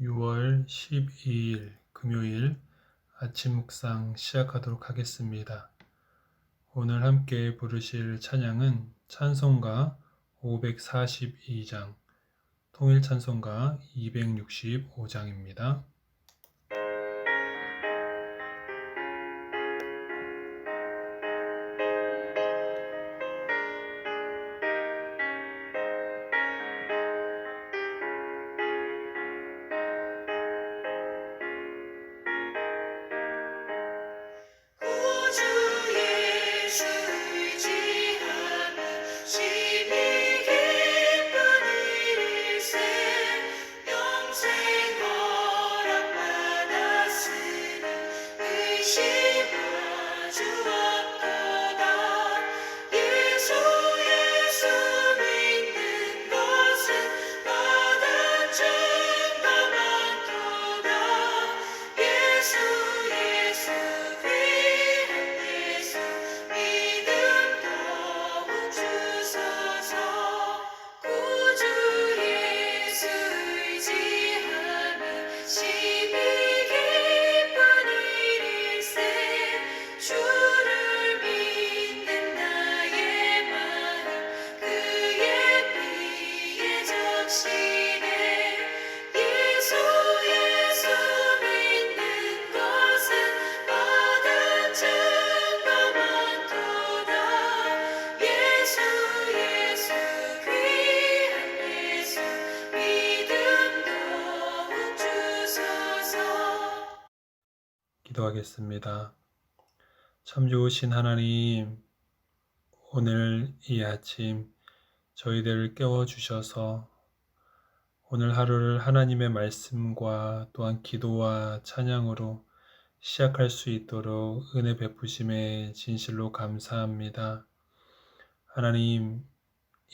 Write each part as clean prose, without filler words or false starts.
6월 12일 금요일 아침 묵상 시작하도록 하겠습니다. 오늘 함께 부르실 찬양은 찬송가 542장, 통일 찬송가 265장입니다. 기도하겠습니다. 참 좋으신 하나님, 오늘 이 아침 저희들을 깨워주셔서 오늘 하루를 하나님의 말씀과 또한 기도와 찬양으로 시작할 수 있도록 은혜 베푸심에 진실로 감사합니다. 하나님,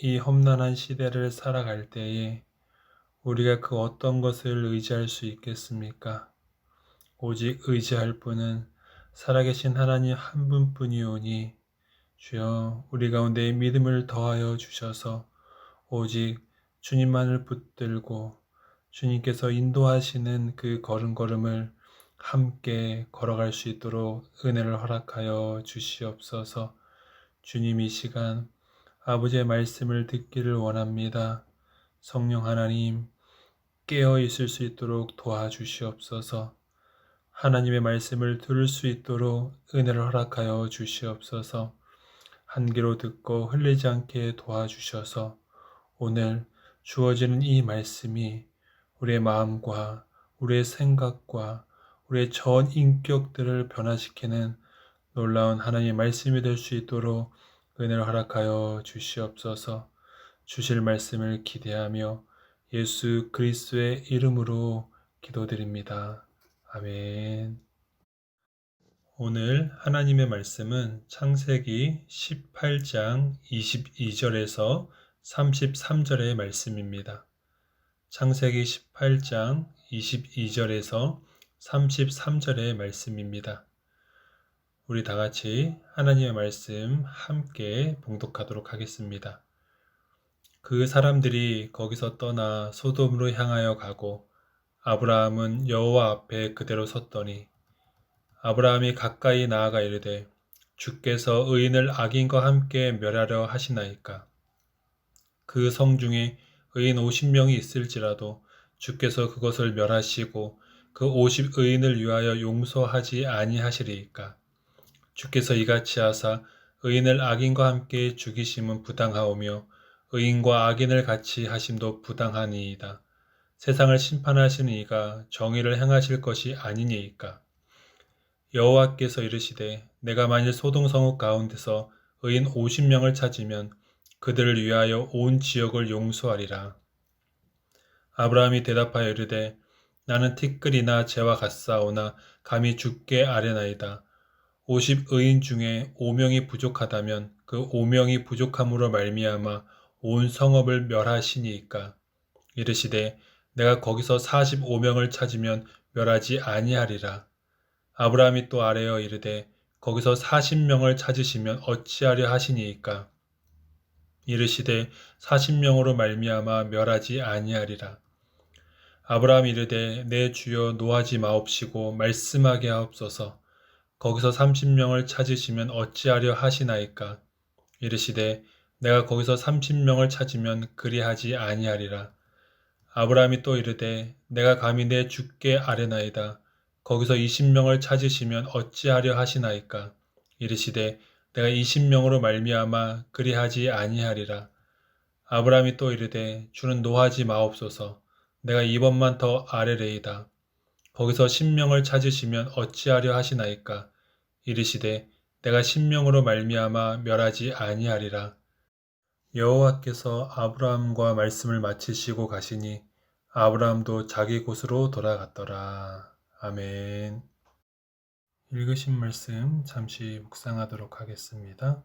이 험난한 시대를 살아갈 때에 우리가 그 어떤 것을 의지할 수 있겠습니까? 오직 의지할 분은 살아계신 하나님 한 분뿐이오니 주여 우리 가운데 믿음을 더하여 주셔서 오직 주님만을 붙들고 주님께서 인도하시는 그 걸음걸음을 함께 걸어갈 수 있도록 은혜를 허락하여 주시옵소서. 주님, 이 시간 아버지의 말씀을 듣기를 원합니다. 성령 하나님, 깨어 있을 수 있도록 도와주시옵소서. 하나님의 말씀을 들을 수 있도록 은혜를 허락하여 주시옵소서. 한 귀로 듣고 흘리지 않게 도와주셔서 오늘 주어지는 이 말씀이 우리의 마음과 우리의 생각과 우리의 전 인격들을 변화시키는 놀라운 하나님의 말씀이 될 수 있도록 은혜를 허락하여 주시옵소서. 주실 말씀을 기대하며 예수 그리스도의 이름으로 기도드립니다. 아멘. 오늘 하나님의 말씀은 창세기 18장 22절에서 33절의 말씀입니다. 창세기 18장 22절에서 33절의 말씀입니다. 우리 다 같이 하나님의 말씀 함께 봉독하도록 하겠습니다. 그 사람들이 거기서 떠나 소돔으로 향하여 가고 아브라함은 여호와 앞에 그대로 섰더니 아브라함이 가까이 나아가 이르되 주께서 의인을 악인과 함께 멸하려 하시나이까. 그 성 중에 의인 50명이 있을지라도 주께서 그것을 멸하시고 그 50의인을 위하여 용서하지 아니하시리이까. 주께서 이같이 하사 의인을 악인과 함께 죽이심은 부당하오며 의인과 악인을 같이 하심도 부당하니이다. 세상을 심판하시는 이가 정의를 행하실 것이 아니니이까. 여호와께서 이르시되 내가 만일 소돔 성읍 가운데서 의인 50명을 찾으면 그들을 위하여 온 지역을 용서하리라. 아브라함이 대답하여 이르되 나는 티끌이나 재와 같사오나 감히 주께 아뢰나이다. 50의인 중에 5명이 부족하다면 그 5명이 부족함으로 말미암아 온 성읍을 멸하시니이까. 이르시되 내가 거기서 45명을 찾으면 멸하지 아니하리라. 아브라함이 또 아뢰어 이르되 거기서 40명을 찾으시면 어찌하려 하시니이까. 이르시되 40명으로 말미암아 멸하지 아니하리라. 아브라함이 이르되 내 주여 노하지 마옵시고 말씀하게 하옵소서. 거기서 30명을 찾으시면 어찌하려 하시나이까. 이르시되 내가 거기서 30명을 찾으면 그리하지 아니하리라. 아브라함이 또 이르되 내가 감히 내 주께 아뢰나이다. 거기서 20명을 찾으시면 어찌하려 하시나이까. 이르시되 내가 20명으로 말미암아 그리하지 아니하리라. 아브라함이 또 이르되 주는 노하지 마옵소서. 내가 이번만 더 아뢰레이다. 거기서 10명을 찾으시면 어찌하려 하시나이까. 이르시되 내가 10명으로 말미암아 멸하지 아니하리라. 여호와께서 아브라함과 말씀을 마치시고 가시니 아브라함도 자기 곳으로 돌아갔더라. 아멘. 읽으신 말씀 잠시 묵상하도록 하겠습니다.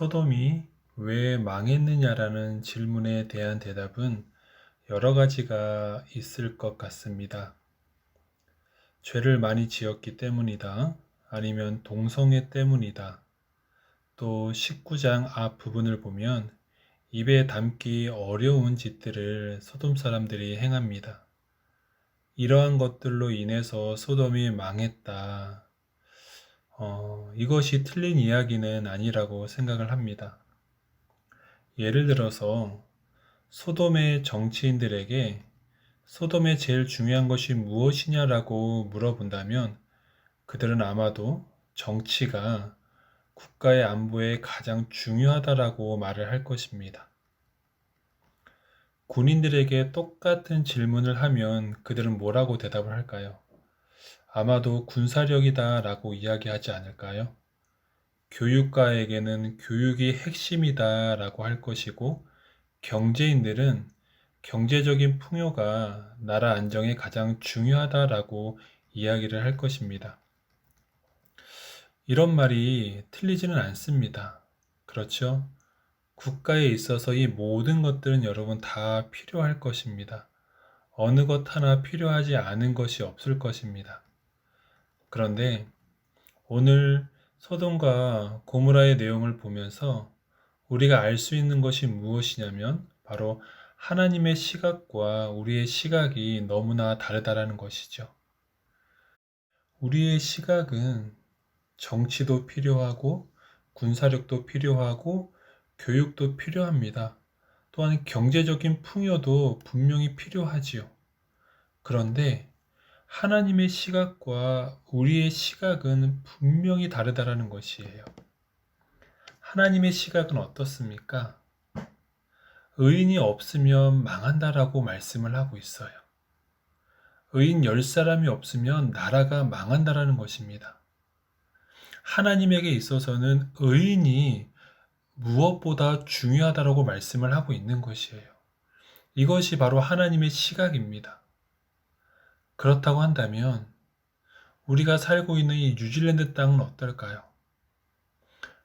소돔이 왜 망했느냐라는 질문에 대한 대답은 여러 가지가 있을 것 같습니다. 죄를 많이 지었기 때문이다. 아니면 동성애 때문이다. 또 19장 앞 부분을 보면 입에 담기 어려운 짓들을 소돔 사람들이 행합니다. 이러한 것들로 인해서 소돔이 망했다. 이것이 틀린 이야기는 아니라고 생각을 합니다. 예를 들어서 소돔의 정치인들에게 소돔의 제일 중요한 것이 무엇이냐라고 물어본다면 그들은 아마도 정치가 국가의 안보에 가장 중요하다라고 말을 할 것입니다. 군인들에게 똑같은 질문을 하면 그들은 뭐라고 대답을 할까요? 아마도 군사력이다 라고 이야기하지 않을까요? 교육가에게는 교육이 핵심이다 라고 할 것이고 경제인들은 경제적인 풍요가 나라 안정에 가장 중요하다라고 이야기를 할 것입니다. 이런 말이 틀리지는 않습니다. 그렇죠? 국가에 있어서 이 모든 것들은 여러분 다 필요할 것입니다. 어느 것 하나 필요하지 않은 것이 없을 것입니다. 그런데 오늘 소돔과 고모라의 내용을 보면서 우리가 알 수 있는 것이 무엇이냐면 바로 하나님의 시각과 우리의 시각이 너무나 다르다라는 것이죠. 우리의 시각은 정치도 필요하고 군사력도 필요하고 교육도 필요합니다. 또한 경제적인 풍요도 분명히 필요하지요. 그런데 하나님의 시각과 우리의 시각은 분명히 다르다라는 것이에요. 하나님의 시각은 어떻습니까? 의인이 없으면 망한다라고 말씀을 하고 있어요. 의인 10사람이 없으면 나라가 망한다라는 것입니다. 하나님에게 있어서는 의인이 무엇보다 중요하다라고 말씀을 하고 있는 것이에요. 이것이 바로 하나님의 시각입니다. 그렇다고 한다면 우리가 살고 있는 이 뉴질랜드 땅은 어떨까요?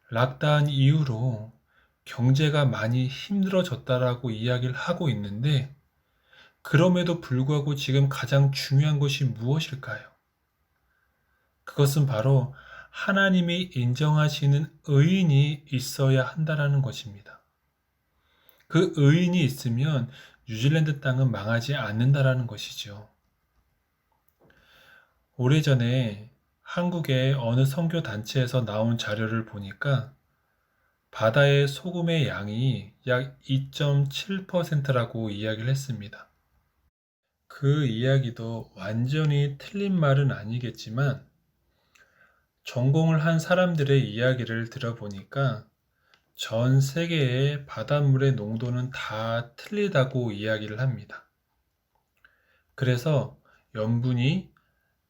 락다운 이후로 경제가 많이 힘들어졌다라고 이야기를 하고 있는데 그럼에도 불구하고 지금 가장 중요한 것이 무엇일까요? 그것은 바로 하나님이 인정하시는 의인이 있어야 한다는 것입니다. 그 의인이 있으면 뉴질랜드 땅은 망하지 않는다라는 것이죠. 오래전에 한국의 어느 선교 단체에서 나온 자료를 보니까 바다의 소금의 양이 약 2.7%라고 이야기를 했습니다. 그 이야기도 완전히 틀린 말은 아니겠지만 전공을 한 사람들의 이야기를 들어보니까 전 세계의 바닷물의 농도는 다 틀리다고 이야기를 합니다. 그래서 염분이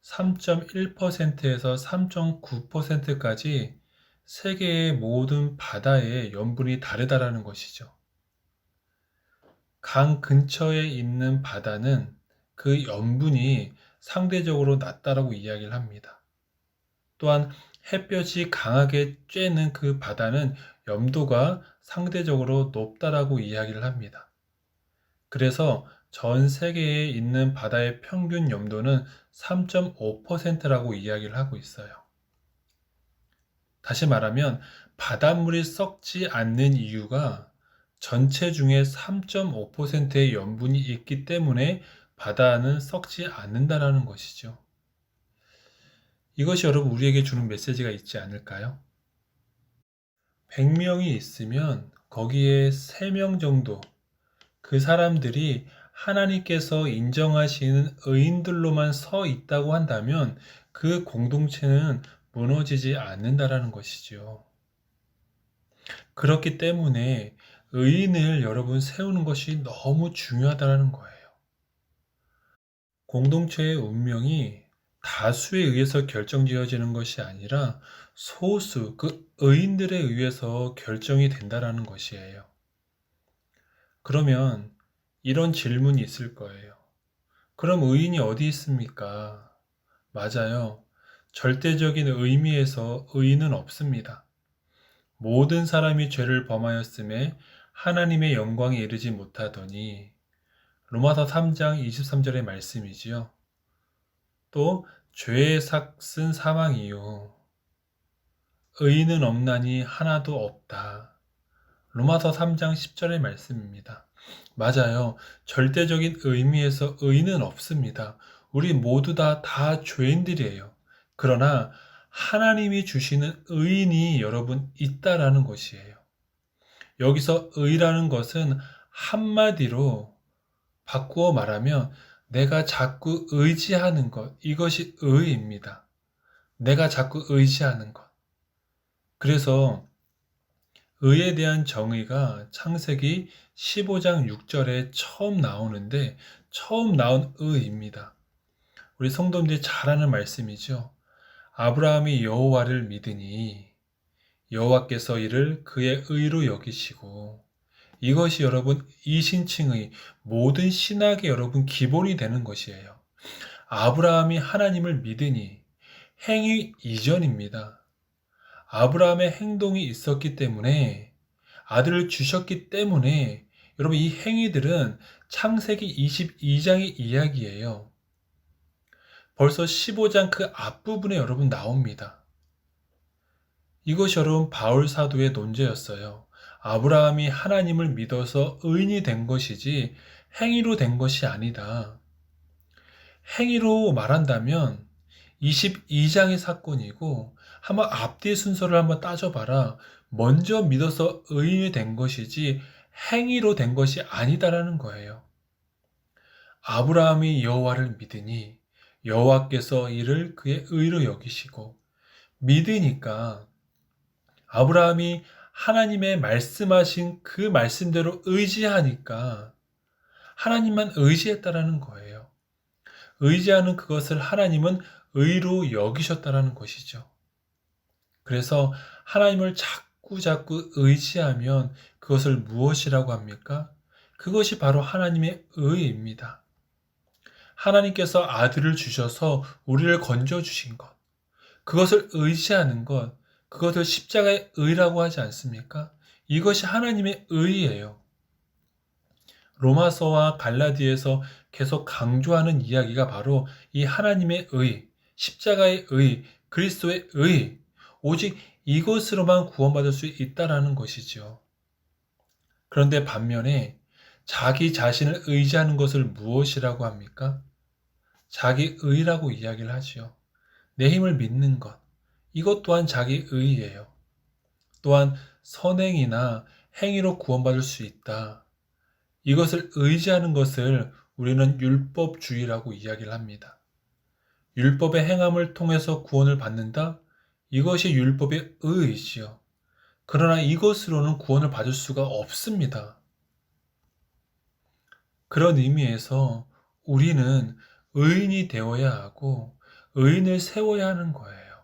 3.1%에서 3.9%까지 세계의 모든 바다의 염분이 다르다라는 것이죠. 강 근처에 있는 바다는 그 염분이 상대적으로 낮다라고 이야기를 합니다. 또한 햇볕이 강하게 쬐는 그 바다는 염도가 상대적으로 높다라고 이야기를 합니다. 그래서 전 세계에 있는 바다의 평균 염도는 3.5%라고 이야기를 하고 있어요. 다시 말하면 바닷물이 썩지 않는 이유가 전체 중에 3.5%의 염분이 있기 때문에 바다는 썩지 않는다라는 것이죠. 이것이 여러분 우리에게 주는 메시지가 있지 않을까요? 100명이 있으면 거기에 3명 정도 그 사람들이 하나님께서 인정하시는 의인들로만 서 있다고 한다면 그 공동체는 무너지지 않는다라는 것이죠. 그렇기 때문에 의인을 여러분 세우는 것이 너무 중요하다는 거예요. 공동체의 운명이 다수에 의해서 결정지어지는 것이 아니라 소수, 그 의인들에 의해서 결정이 된다는 것이에요. 그러면 이런 질문이 있을 거예요. 그럼 의인이 어디 있습니까? 맞아요. 절대적인 의미에서 의인은 없습니다. 모든 사람이 죄를 범하였음에 하나님의 영광에 이르지 못하더니 로마서 3장 23절의 말씀이지요. 또 죄의 삭은 사망이요 의인은 없나니 하나도 없다. 로마서 3장 10절의 말씀입니다. 맞아요. 절대적인 의미에서 의인은 없습니다. 우리 모두 다 죄인들이에요. 그러나 하나님이 주시는 의인이 여러분 있다라는 것이에요. 여기서 의라는 것은 한마디로 바꾸어 말하면 내가 자꾸 의지하는 것, 이것이 의입니다. 내가 자꾸 의지하는 것. 그래서 의에 대한 정의가 창세기 15장 6절에 처음 나오는데 처음 나온 의입니다. 우리 성도님들이 잘 아는 말씀이죠. 아브라함이 여호와를 믿으니 여호와께서 이를 그의 의로 여기시고 이것이 여러분 이신칭의 모든 신학의 여러분 기본이 되는 것이에요. 아브라함이 하나님을 믿으니 행위 이전입니다. 아브라함의 행동이 있었기 때문에 아들을 주셨기 때문에 여러분 이 행위들은 창세기 22장의 이야기예요. 벌써 15장 그 앞부분에 여러분 나옵니다. 이것이 여러분 바울 사도의 논제였어요. 아브라함이 하나님을 믿어서 의인이 된 것이지 행위로 된 것이 아니다. 행위로 말한다면 22장의 사건이고 한번 앞뒤 순서를 한번 따져봐라. 먼저 믿어서 의인이 된 것이지 행위로 된 것이 아니다라는 거예요. 아브라함이 여호와를 믿으니 여호와께서 이를 그의 의로 여기시고 믿으니까 아브라함이 하나님의 말씀하신 그 말씀대로 의지하니까 하나님만 의지했다라는 거예요. 의지하는 그것을 하나님은 의로 여기셨다라는 것이죠. 그래서 하나님을 자꾸 의지하면 그것을 무엇이라고 합니까? 그것이 바로 하나님의 의입니다. 하나님께서 아들을 주셔서 우리를 건져주신 것, 그것을 의지하는 것, 그것을 십자가의 의라고 하지 않습니까? 이것이 하나님의 의예요. 로마서와 갈라디에서 계속 강조하는 이야기가 바로 이 하나님의 의, 십자가의 의, 그리스도의 의, 오직 이것으로만 구원받을 수 있다라는 것이죠. 그런데 반면에 자기 자신을 의지하는 것을 무엇이라고 합니까? 자기 의라고 이야기를 하지요. 내 힘을 믿는 것, 이것 또한 자기 의예요. 또한 선행이나 행위로 구원받을 수 있다. 이것을 의지하는 것을 우리는 율법주의라고 이야기를 합니다. 율법의 행함을 통해서 구원을 받는다? 이것이 율법의 의이지요. 그러나 이것으로는 구원을 받을 수가 없습니다. 그런 의미에서 우리는 의인이 되어야 하고 의인을 세워야 하는 거예요.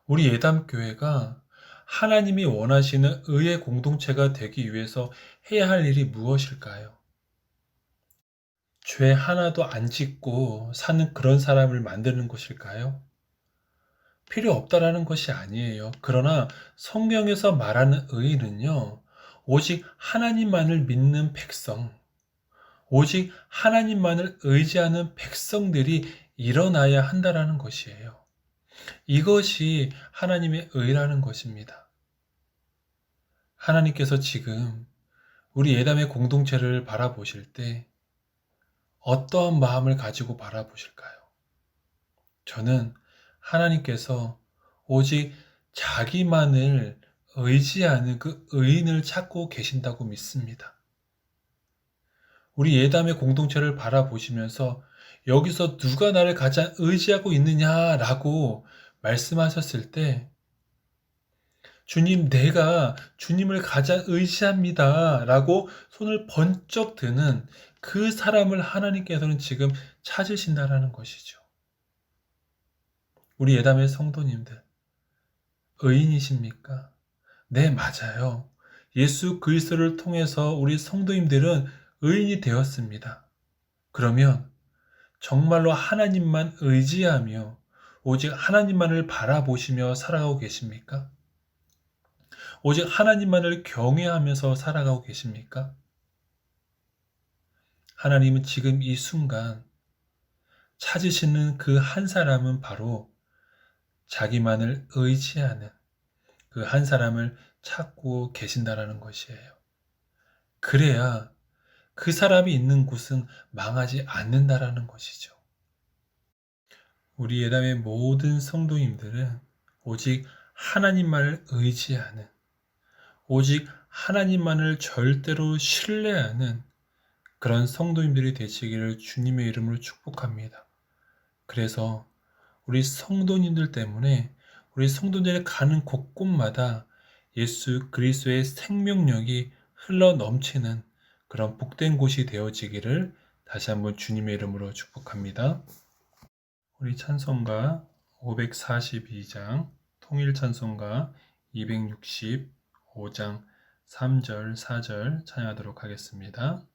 우리 예담교회가 하나님이 원하시는 의의 공동체가 되기 위해서 해야 할 일이 무엇일까요? 죄 하나도 안 짓고 사는 그런 사람을 만드는 것일까요? 필요 없다라는 것이 아니에요. 그러나 성경에서 말하는 의인은요, 오직 하나님만을 믿는 백성, 오직 하나님만을 의지하는 백성들이 일어나야 한다라는 것이에요. 이것이 하나님의 의라는 것입니다. 하나님께서 지금 우리 예담의 공동체를 바라보실 때 어떠한 마음을 가지고 바라보실까요? 저는 하나님께서 오직 자기만을 의지하는 그 의인을 찾고 계신다고 믿습니다. 우리 예담의 공동체를 바라보시면서 여기서 누가 나를 가장 의지하고 있느냐라고 말씀하셨을 때 주님, 내가 주님을 가장 의지합니다 라고 손을 번쩍 드는 그 사람을 하나님께서는 지금 찾으신다라는 것이죠. 우리 예담의 성도님들, 의인이십니까? 네, 맞아요. 예수 그리스도를 통해서 우리 성도님들은 의인이 되었습니다. 그러면 정말로 하나님만 의지하며 오직 하나님만을 바라보시며 살아가고 계십니까? 오직 하나님만을 경외하면서 살아가고 계십니까? 하나님은 지금 이 순간 찾으시는 그 한 사람은 바로 자기만을 의지하는 그 한 사람을 찾고 계신다라는 것이에요. 그래야 그 사람이 있는 곳은 망하지 않는다라는 것이죠. 우리 예담의 모든 성도님들은 오직 하나님만을 의지하는, 오직 하나님만을 절대로 신뢰하는 그런 성도님들이 되시기를 주님의 이름으로 축복합니다. 그래서 우리 성도님들 때문에 우리 성도님들이 가는 곳곳마다 예수 그리스도의 생명력이 흘러 넘치는 그런 복된 곳이 되어지기를 다시 한번 주님의 이름으로 축복합니다. 우리 찬송가 542장 통일 찬송가 265장 3절 4절 찬양하도록 하겠습니다.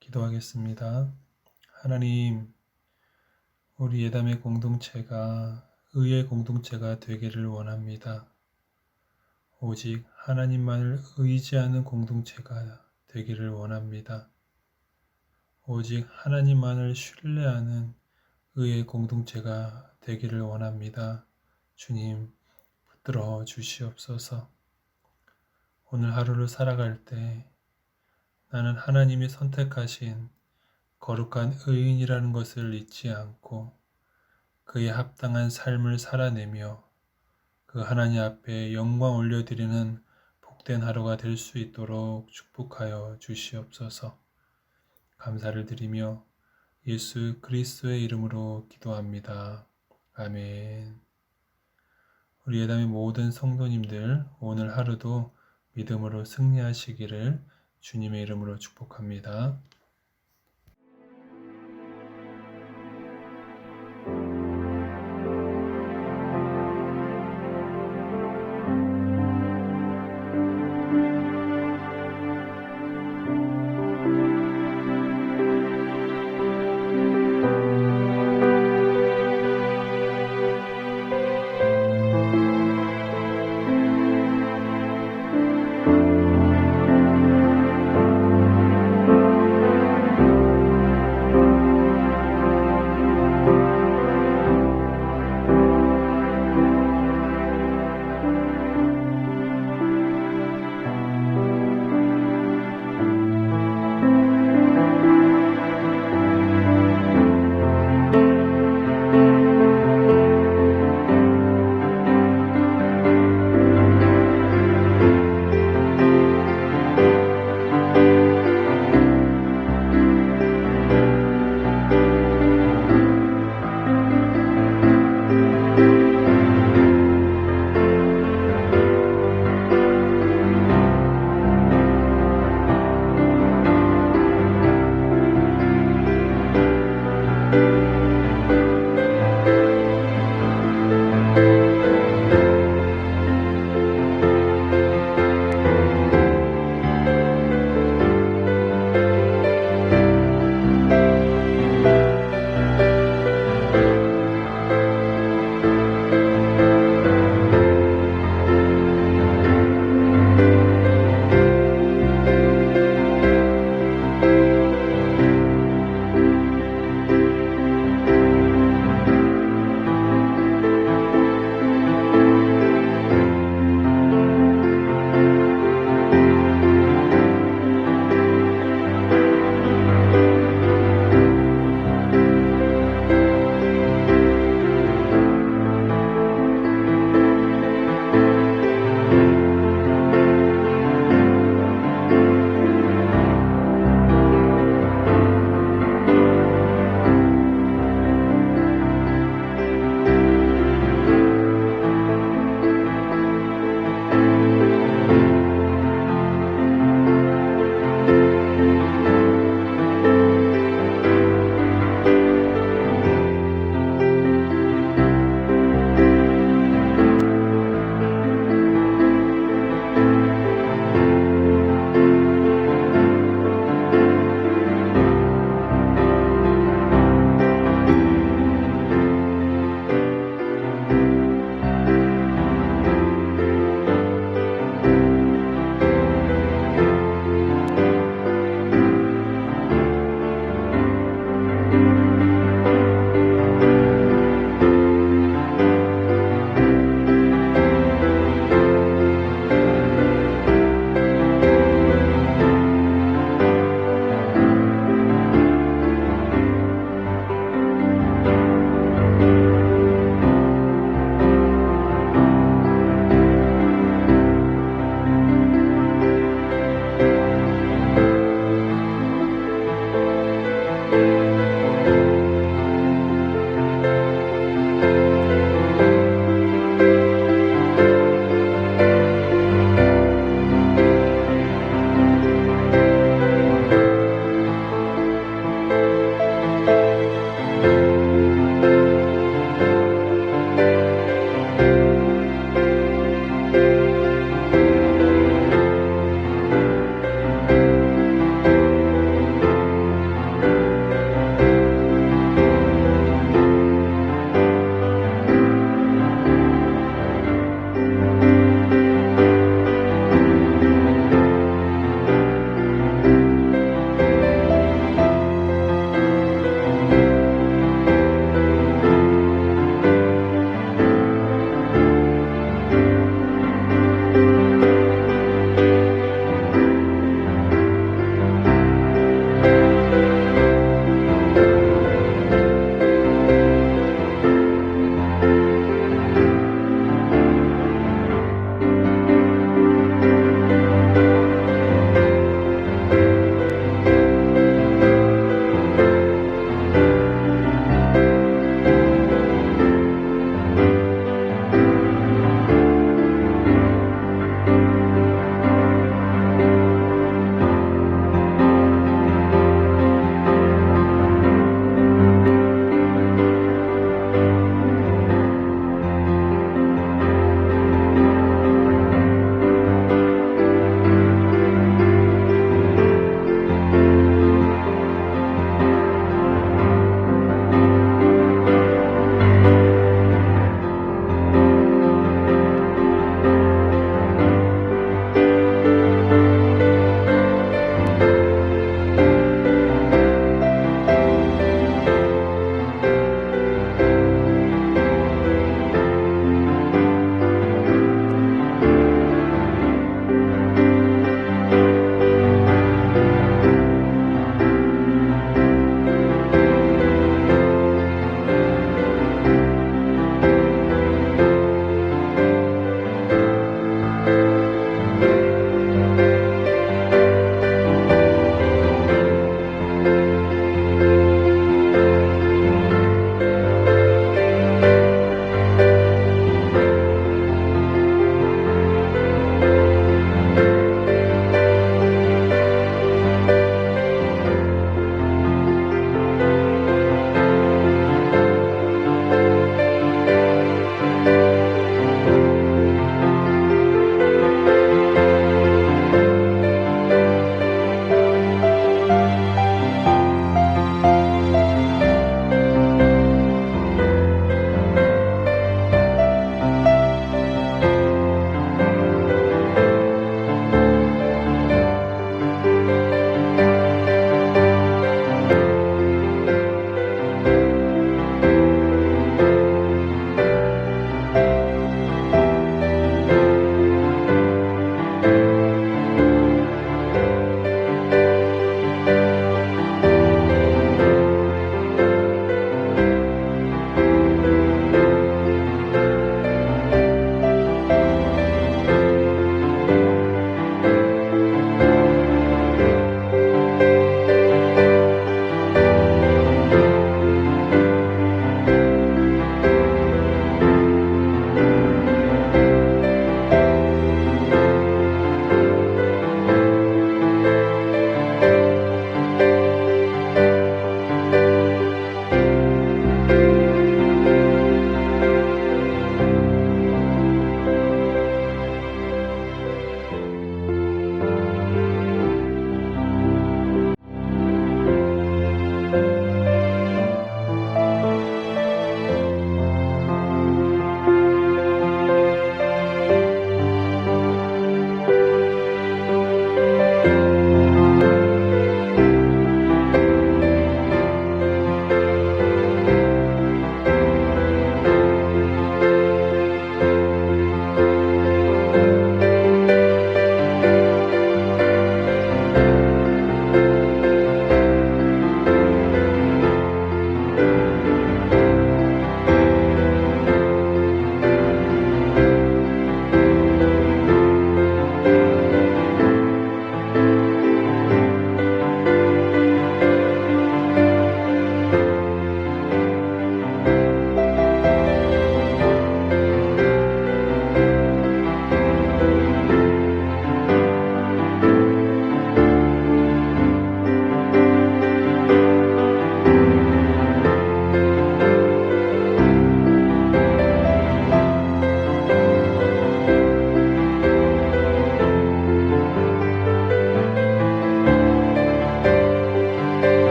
기도하겠습니다. 하나님, 우리 예담의 공동체가 의의 공동체가 되기를 원합니다. 오직 하나님만을 의지하는 공동체가 되기를 원합니다. 오직 하나님만을 신뢰하는 의의 공동체가 되기를 원합니다. 주님 붙들어 주시옵소서. 오늘 하루를 살아갈 때 나는 하나님이 선택하신 거룩한 의인이라는 것을 잊지 않고 그에 합당한 삶을 살아내며 그 하나님 앞에 영광 올려드리는 복된 하루가 될 수 있도록 축복하여 주시옵소서. 감사를 드리며 예수 그리스도의 이름으로 기도합니다. 아멘. 우리 예담의 모든 성도님들 오늘 하루도 믿음으로 승리하시기를 주님의 이름으로 축복합니다.